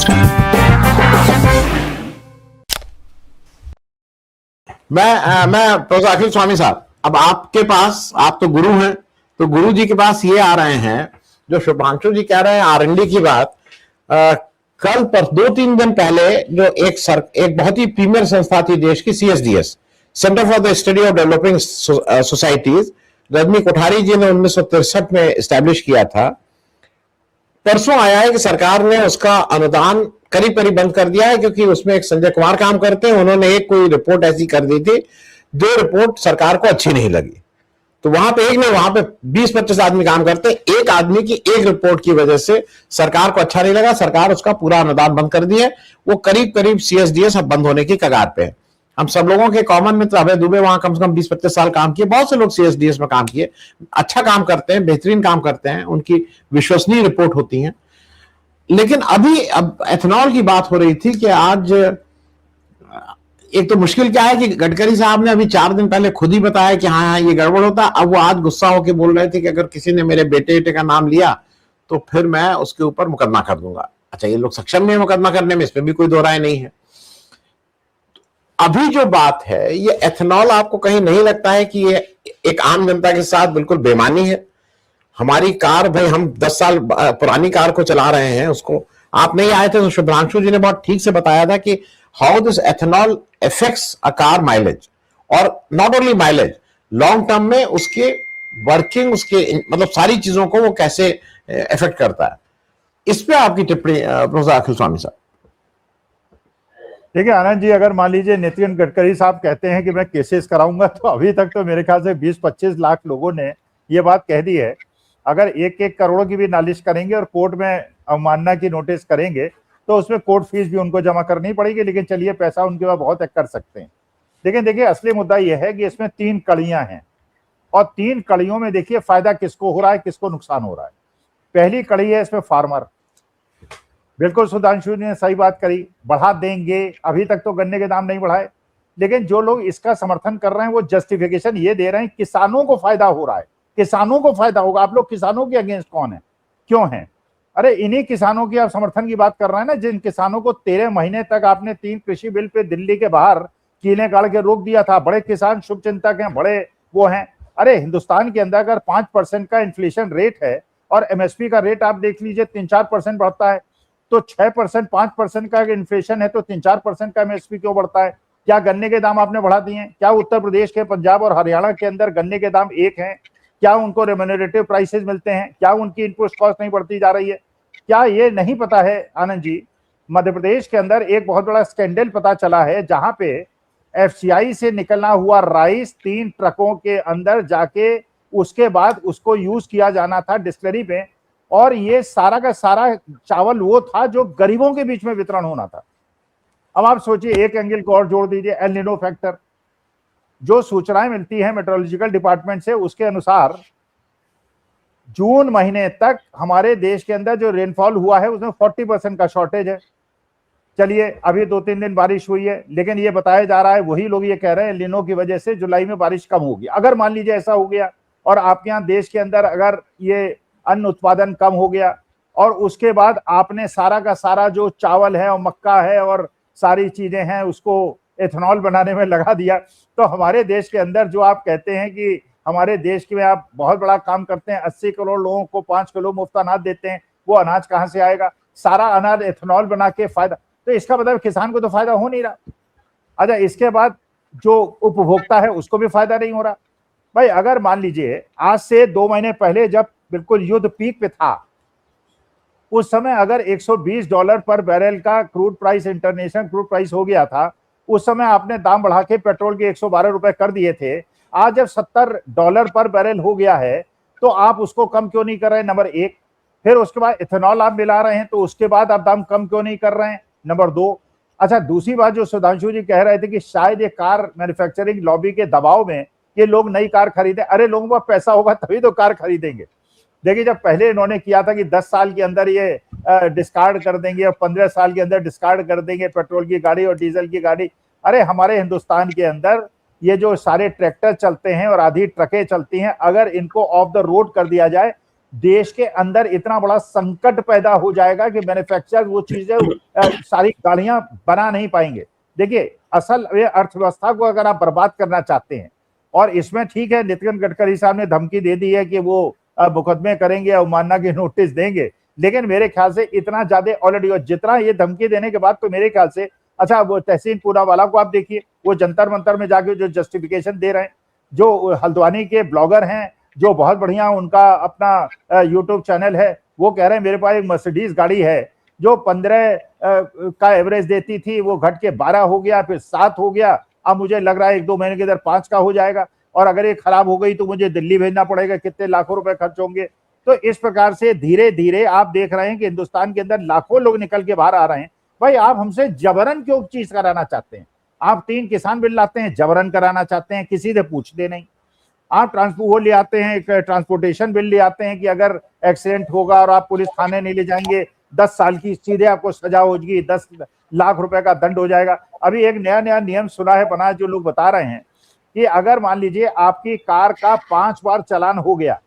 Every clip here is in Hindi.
नमस्कार। मैं प्रोफेसर अखिल स्वामी साहब, अब आपके पास, आप तो गुरु हैं, तो गुरु जी के पास ये आ रहे हैं जो शुभांशु जी कह रहे हैं आरएनडी की बात। कल पर 2-3 दिन पहले जो एक बहुत ही प्रीमियर संस्था थी देश की, CSDS, centre for the study of developing societies, Rajni Kothari ji ने 1963 में स्टैब्लिश किया था। परसों आया है कि सरकार ने उसका अनुदान करीब करीब बंद कर दिया है, क्योंकि उसमें एक संजय कुमार काम करते हैं, उन्होंने एक कोई रिपोर्ट ऐसी कर दी थी जो रिपोर्ट सरकार को अच्छी नहीं लगी। तो वहां पे एक नहीं, वहां पे 20-25 आदमी काम करते हैं, एक आदमी की एक रिपोर्ट की वजह से सरकार को अच्छा नहीं लगा, सरकार उसका पूरा अनुदान बंद कर दिया है। वो करीब करीब सीएसडीएस अब बंद होने की कगार पे है। हम सब लोगों के कॉमन मित्र अभय दुबे वहां कम से कम 20-25 साल काम किए, बहुत से लोग सीएसडीएस में काम किए, अच्छा काम करते हैं, बेहतरीन काम करते हैं, उनकी विश्वसनीय रिपोर्ट होती है। लेकिन अभी अब एथेनॉल की बात हो रही थी कि आज एक तो मुश्किल क्या है कि गडकरी साहब ने अभी 4 दिन पहले खुद ही बताया कि हाँ ये गड़बड़ होता। अब वो आज गुस्सा होकर बोल रहे थे कि अगर किसी ने मेरे बेटे का नाम लिया तो फिर मैं उसके ऊपर मुकदमा कर दूंगा। अच्छा, ये लोग सक्षम नहीं है मुकदमा करने में, इसमें भी कोई दो राय नहीं है। अभी जो बात है ये एथेनॉल, आपको कहीं नहीं लगता है कि ये एक आम जनता के साथ बिल्कुल बेईमानी है? हमारी कार, भाई हम 10 साल पुरानी कार को चला रहे हैं, उसको आप नहीं आए थे तो शुभ्रांशु जी ने बहुत ठीक से बताया था कि how this ethanol affects a car mileage, और not only mileage, long term में उसके वर्किंग, उसके मतलब सारी चीजों को वो कैसे इफेक्ट करता है। इस पे आपकी टिप्पणी प्रोफेसर अखिल स्वामी साहब। देखिए आनंद जी, अगर मान लीजिए नितिन गडकरी साहब कहते हैं कि मैं केसेस कराऊंगा, तो अभी तक तो मेरे ख्याल से 20-25 लाख लोगों ने ये बात कह दी है। अगर 1-1 करोड़ की भी नालिश करेंगे और कोर्ट में अवमानना की नोटिस करेंगे तो उसमें कोर्ट फीस भी उनको जमा करनी पड़ेगी, लेकिन चलिए पैसा उनके पास बहुत है, कर सकते हैं। लेकिन देखिए असली मुद्दा यह है कि इसमें 3 कड़ियां हैं और 3 कड़ियों में देखिए फायदा किसको हो रहा है, किसको नुकसान हो रहा है। पहली कड़ी है इसमें फार्मर। बिल्कुल सुधांशु ने सही बात करी, बढ़ा देंगे, अभी तक तो गन्ने के दाम नहीं बढ़ाए, लेकिन जो लोग इसका समर्थन कर रहे हैं वो जस्टिफिकेशन ये दे रहे हैं किसानों को फायदा हो रहा है, किसानों को फायदा होगा। आप लोग किसानों के अगेंस्ट कौन है, क्यों है? अरे इन्हीं किसानों की आप समर्थन की बात कर रहे हैं ना, जिन किसानों को 13 महीने तक आपने 3 कृषि बिल पे दिल्ली के बाहर कीलें गाड़ के रोक दिया था। बड़े किसान शुभचिंतक हैं, बड़े वो हैं। अरे हिंदुस्तान के अंदर अगर 5% का इन्फ्लेशन रेट है और एमएसपी का रेट आप देख लीजिए 3-4% बढ़ता है, तो 6% 5% का इन्फ्लेशन है तो 3-4% का एमएसपी क्यों बढ़ता है? क्या गन्ने के दाम आपने बढ़ा दिए हैं? क्या उत्तर प्रदेश के, पंजाब और हरियाणा के अंदर गन्ने के दाम एक हैं? क्या उनको रेम्यूनरेटिव प्राइसेस मिलते हैं? क्या उनकी इनपुट कॉस्ट नहीं बढ़ती जा रही है? क्या ये नहीं पता है आनंद जी? मध्य प्रदेश के अंदर एक बहुत बड़ा स्कैंडल पता चला है, जहां पे एफसीआई से निकलना हुआ राइस 3 ट्रकों के अंदर जाके उसके बाद उसको यूज किया जाना था डिस्टिलरी पे, और ये सारा का सारा चावल वो था जो गरीबों के बीच में वितरण होना था। अब आप सोचिए, एक एंगल को और जोड़ दीजिए, एल निनो फैक्टर। जो सूचनाएं मिलती है मेट्रोलॉजिकल डिपार्टमेंट से, उसके अनुसार जून महीने तक हमारे देश के अंदर जो रेनफॉल हुआ है उसमें 40% का शॉर्टेज है। चलिए अभी 2-3 दिन बारिश हुई है, लेकिन ये बताया जा रहा है, वही लोग ये कह रहे हैं लिनो की वजह से जुलाई में बारिश कम होगी। अगर मान लीजिए ऐसा हो गया और आपके यहाँ देश के अंदर अगर ये अन्न उत्पादन कम हो गया और उसके बाद आपने सारा का सारा जो चावल है और मक्का है और सारी चीजें हैं उसको एथेनॉल बनाने में लगा दिया, तो हमारे देश के अंदर जो आप कहते हैं कि हमारे देश में आप बहुत बड़ा काम करते हैं, 80 करोड़ लोगों को 5 किलो मुफ्त अनाज देते हैं, वो अनाज कहां से आएगा? सारा अनाज एथेनॉल बना के फायदा, तो इसका मतलब किसान को तो फायदा हो नहीं रहा। अच्छा, इसके बाद जो उपभोक्ता है उसको भी फायदा नहीं हो रहा। भाई अगर मान लीजिए आज से 2 महीने पहले जब बिल्कुल युद्ध पीक पे था, उस समय अगर $120 पर बैरल का crude price, international crude price हो गया था, उस समय आपने दाम बढ़ा के पेट्रोल के 112 रुपए कर दिए थे। आज जब $70 पर बैरल हो गया है तो आप उसको कम क्यों नहीं कर रहे हैं? नंबर 1। फिर उसके बाद इथेनॉल आप मिला रहे हैं तो उसके बाद आप दाम कम क्यों नहीं कर रहे हैं? नंबर 2। अच्छा, दूसरी बात जो सुधांशु जी कह रहे थे कि शायद ये कार मैन्युफैक्चरिंग लॉबी के दबाव में ये लोग नई कार खरीदे। अरे लोगों को पैसा होगा तभी तो कार खरीदेंगे। देखिए जब पहले इन्होंने किया था कि 10 साल के अंदर ये डिस्कार्ड कर देंगे और 15 साल के अंदर डिस्कार्ड कर देंगे पेट्रोल की गाड़ी और डीजल की गाड़ी। अरे हमारे हिंदुस्तान के अंदर ये जो सारे ट्रैक्टर चलते हैं और आधी ट्रकें चलती हैं, अगर इनको ऑफ द रोड कर दिया जाए देश के अंदर इतना बड़ा संकट पैदा हो जाएगा कि मैन्युफैक्चर वो चीजें सारी गाड़ियां बना नहीं पाएंगे। देखिए, असल ये अर्थव्यवस्था को अगर आप बर्बाद करना चाहते हैं, और इसमें ठीक है नितिन गडकरी साहब ने धमकी दे दी है कि वो मुकदमे करेंगे, अवमानना के नोटिस देंगे, लेकिन मेरे ख्याल से इतना ज्यादा ऑलरेडी, और जितना ये धमकी देने के बाद तो मेरे ख्याल से, अच्छा वो तहसीन पूनावाला को आप देखिए, वो जंतर मंतर में जाके जो जस्टिफिकेशन दे रहे हैं, जो हल्द्वानी के ब्लॉगर हैं जो बहुत बढ़िया उनका अपना यूट्यूब चैनल है, वो कह रहे हैं मेरे पास एक मर्सिडीज गाड़ी है जो 15 का एवरेज देती थी, वो घट के 12 हो गया, फिर 7 हो गया, अब मुझे लग रहा है 1-2 महीने के अंदर 5 का हो जाएगा, और अगर ये खराब हो गई तो मुझे दिल्ली भेजना पड़ेगा, कितने लाखों रुपए खर्च होंगे। तो इस प्रकार से धीरे धीरे आप देख रहे हैं कि हिंदुस्तान के अंदर लाखों लोग निकल के बाहर आ रहे हैं। भाई आप हमसे जबरन क्यों चीज कराना चाहते हैं? आप 3 किसान बिल लाते हैं, जबरन कराना चाहते हैं, किसी से पूछते नहीं। आप वो ले आते हैं, एक ट्रांसपोर्टेशन बिल ले आते हैं कि अगर एक्सीडेंट होगा और आप पुलिस थाने नहीं ले जाएंगे, 10 साल की सीधे आपको सजा होगी, 10 लाख रुपए का दंड हो जाएगा। अभी एक नया नया नियम सुना है बना, जो लोग बता रहे हैं कि अगर मान लीजिए आपकी कार का 5 बार चालान हो गया,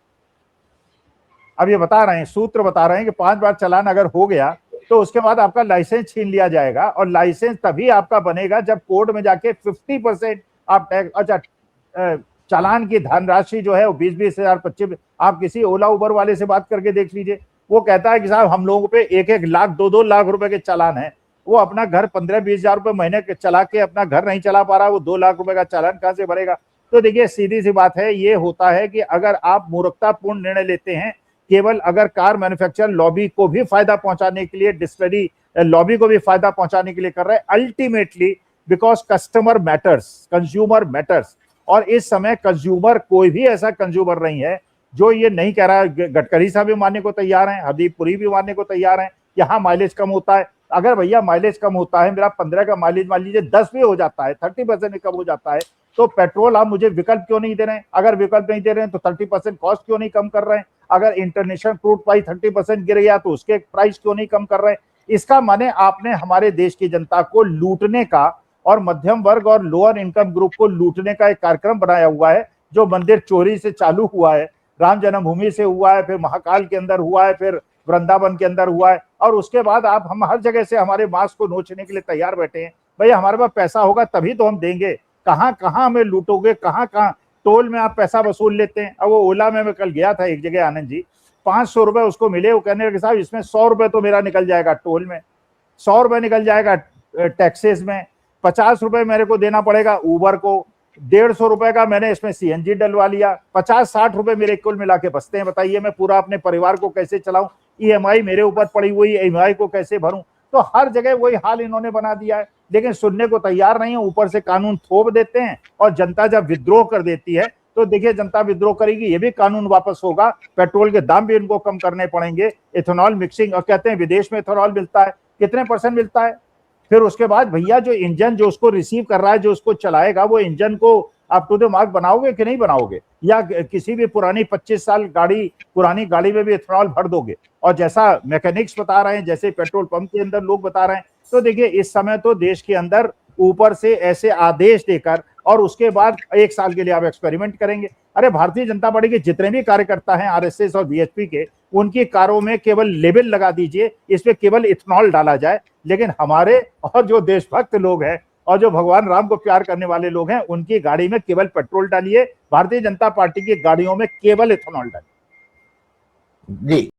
अब ये बता रहे हैं, सूत्र बता रहे हैं कि 5 बार चालान अगर हो गया तो उसके बाद आपका लाइसेंस छीन लिया जाएगा, और लाइसेंस तभी आपका बनेगा जब कोर्ट में जाके 50% आप टैक्स, अच्छा चालान की धनराशि जो है वो 20-20 हजार 25, आप किसी ओला उबर वाले से बात करके देख लीजिए, वो कहता है कि साहब हम लोगों पे 1-1 लाख 2-2 लाख रुपए के चालान है, वो अपना घर 15-20 हजार रुपए महीने चला के अपना घर नहीं चला पा रहा, वो 2 लाख रुपए का चालान कहां से भरेगा? तो देखिए सीधी सी बात है, ये होता है कि अगर आप मूर्खतापूर्ण निर्णय लेते हैं, केवल अगर कार मैन्युफैक्चर लॉबी को भी फायदा पहुंचाने के लिए, डिस्टिलरी लॉबी को भी फायदा पहुंचाने के लिए कर रहा है, ultimately because customer matters, consumer matters. और इस समय कंज्यूमर, कोई भी ऐसा कंज्यूमर नहीं है जो ये नहीं कह रहा है। गडकरी साहब भी मानने को तैयार हैं, हरदीप पुरी भी मानने को तैयार हैं, यहाँ माइलेज कम होता है। अगर भैया माइलेज कम होता है, मेरा 15 का माइलेज मान लीजिए 10 भी हो जाता है, 30% भी कम हो जाता है, तो पेट्रोल आप मुझे विकल्प क्यों नहीं दे रहे हैं? अगर विकल्प नहीं दे रहे हैं तो 30% कॉस्ट क्यों नहीं कम कर रहे हैं? अगर इंटरनेशनल क्रूड प्राइस 30% गिर गया तो उसके प्राइस क्यों नहीं कम कर रहे हैं? इसका माने आपने हमारे देश की जनता को लूटने का और मध्यम वर्ग और लोअर इनकम ग्रुप को लूटने का एक कार्यक्रम बनाया हुआ है, जो मंदिर चोरी से चालू हुआ है, राम जन्मभूमि से हुआ है, फिर महाकाल के अंदर हुआ है, फिर वृंदावन के अंदर हुआ है, और उसके बाद आप हम हर जगह से हमारे मांस को नोचने के लिए तैयार बैठे हैं। भैया हमारे पास पैसा होगा तभी तो हम देंगे, कहाँ कहाँ हमें लूटोगे, कहाँ कहाँ टोल में आप पैसा वसूल लेते हैं। अब वो ओला में मैं कल गया था एक जगह, आनंद जी, 500 रुपए उसको मिले, वो कहने लगे साहब इसमें 100 रुपए तो मेरा निकल जाएगा टोल में, 100 रुपए निकल जाएगा टैक्सेस में, 50 रुपए मेरे को देना पड़ेगा उबर को, 150 रुपए का मैंने इसमें सीएनजी डलवा लिया, 50-60 रुपए मेरे कुल मिला के बचते हैं। बताइए मैं पूरा अपने परिवार को कैसे चलाऊं? ईएमआई मेरे ऊपर पड़ी हुई, ईएमआई को कैसे भरूं? तो हर जगह वही हाल इन्होंने बना दिया है, लेकिन सुनने को तैयार नहीं है, ऊपर से कानून थोप देते हैं, और जनता जब विद्रोह कर देती है तो देखिए जनता विद्रोह करेगी, ये भी कानून वापस होगा, पेट्रोल के दाम भी इनको कम करने पड़ेंगे, इथेनॉल मिक्सिंग, और कहते हैं विदेश में इथेनॉल मिलता है, कितने % मिलता है? फिर उसके बाद भैया जो इंजन जो उसको रिसीव कर रहा है, जो उसको चलाएगा, वो इंजन को आप टू द मार्क बनाओगे कि नहीं बनाओगे? या किसी भी पुरानी 25 साल गाड़ी, पुरानी गाड़ी में भी इथेनॉल भर दोगे? और जैसा मैकेनिक्स बता रहे हैं, जैसे पेट्रोल पंप के अंदर लोग बता रहे हैं, तो देखिए इस समय तो देश के अंदर ऊपर से ऐसे आदेश देकर और उसके बाद 1 साल के लिए आप एक्सपेरिमेंट करेंगे। अरे भारतीय जनता पार्टी के जितने भी कार्यकर्ता हैं आरएसएस और बीएसपी के, उनकी कारों में केवल लेबल लगा दीजिए, इसमें केवल इथेनॉल डाला जाए, लेकिन हमारे और जो देशभक्त लोग हैं और जो भगवान राम को प्यार करने वाले लोग हैं, उनकी गाड़ी में केवल पेट्रोल डालिए, भारतीय जनता पार्टी की गाड़ियों में केवल इथेनॉल डालिए। जी।